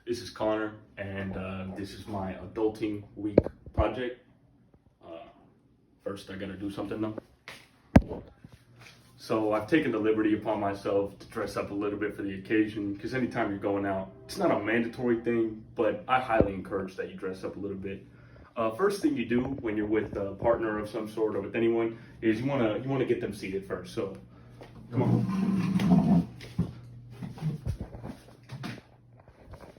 This is Connor, and this is my adulting week project. First, I gotta do something though. So I've taken the liberty upon myself to dress up a little bit for the occasion, because anytime you're going out, it's not a mandatory thing, but I highly encourage that you dress up a little bit. First thing you do when you're with a partner of some sort or with anyone is you wanna get them seated first. So come on.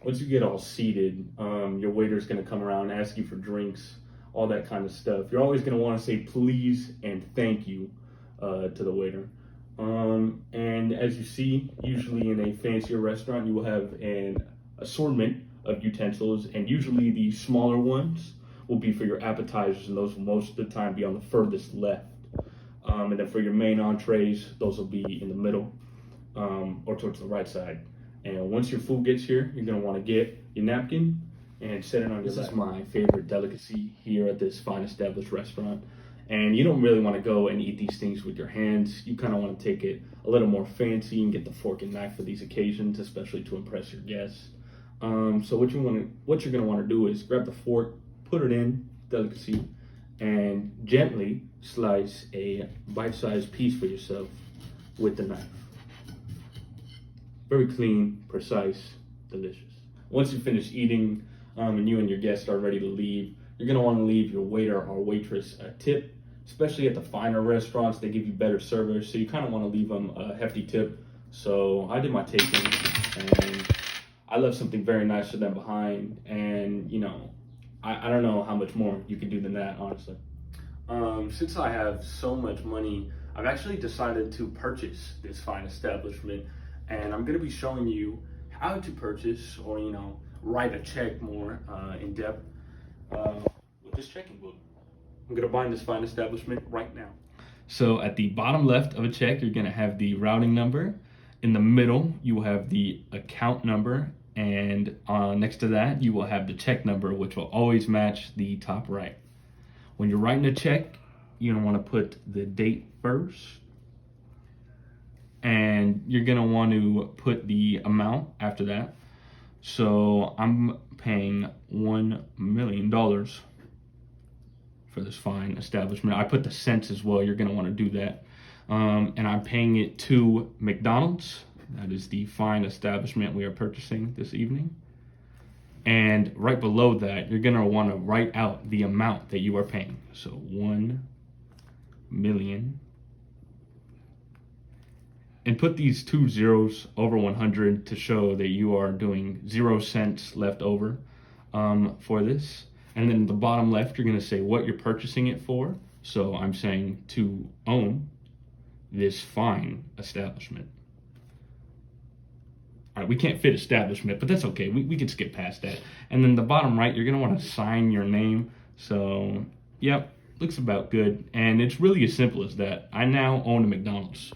Once you get all seated, your waiter's gonna come around, ask you for drinks, all that kind of stuff. You're always gonna wanna say please and thank you to the waiter. And as you see, usually in a fancier restaurant, you will have an assortment of utensils, and usually the smaller ones will be for your appetizers, and those will most of the time be on the furthest left. And then for your main entrees, those will be in the middle or towards the right side. And once your food gets here, you're gonna wanna get your napkin and set it on your lap. This is my favorite delicacy here at this fine established restaurant. And you don't really wanna go and eat these things with your hands. You kinda wanna take it a little more fancy and get the fork and knife for these occasions, especially to impress your guests. So what you're gonna wanna do is grab the fork, put it in delicacy, and gently slice a bite-sized piece for yourself with the knife. Very clean, precise, delicious. Once you finish eating and you and your guests are ready to leave, you're gonna wanna leave your waiter or waitress a tip, especially at the finer restaurants. They give you better service, so you kinda wanna leave them a hefty tip. So I did my taking, and I left something very nice for them behind, and you know, I don't know how much more you can do than that, honestly. Since I have so much money, I've actually decided to purchase this fine establishment, and I'm gonna be showing you how to purchase, or write a check more in depth with this checking book. I'm gonna bind this fine establishment right now. So at the bottom left of a check, you're gonna have the routing number. In the middle, you will have the account number, and next to that, you will have the check number, which will always match the top right. When you're writing a check, you're gonna wanna put the date first, and you're gonna want to put the amount after that. So I'm paying $1 million for this fine establishment. I put the cents as well. You're gonna want to do that. And I'm paying it to McDonald's. That is the fine establishment we are purchasing this evening. And right below that, you're gonna want to write out the amount that you are paying. So 1 million. And put these 2 zeros over 100 to show that you are doing 0 cents left over for this. And then the bottom left, you're gonna say what you're purchasing it for. So I'm saying to own this fine establishment. All right, we can't fit establishment, but that's okay. We can skip past that. And then the bottom right, you're gonna wanna sign your name. So, yep, looks about good. And it's really as simple as that. I now own a McDonald's.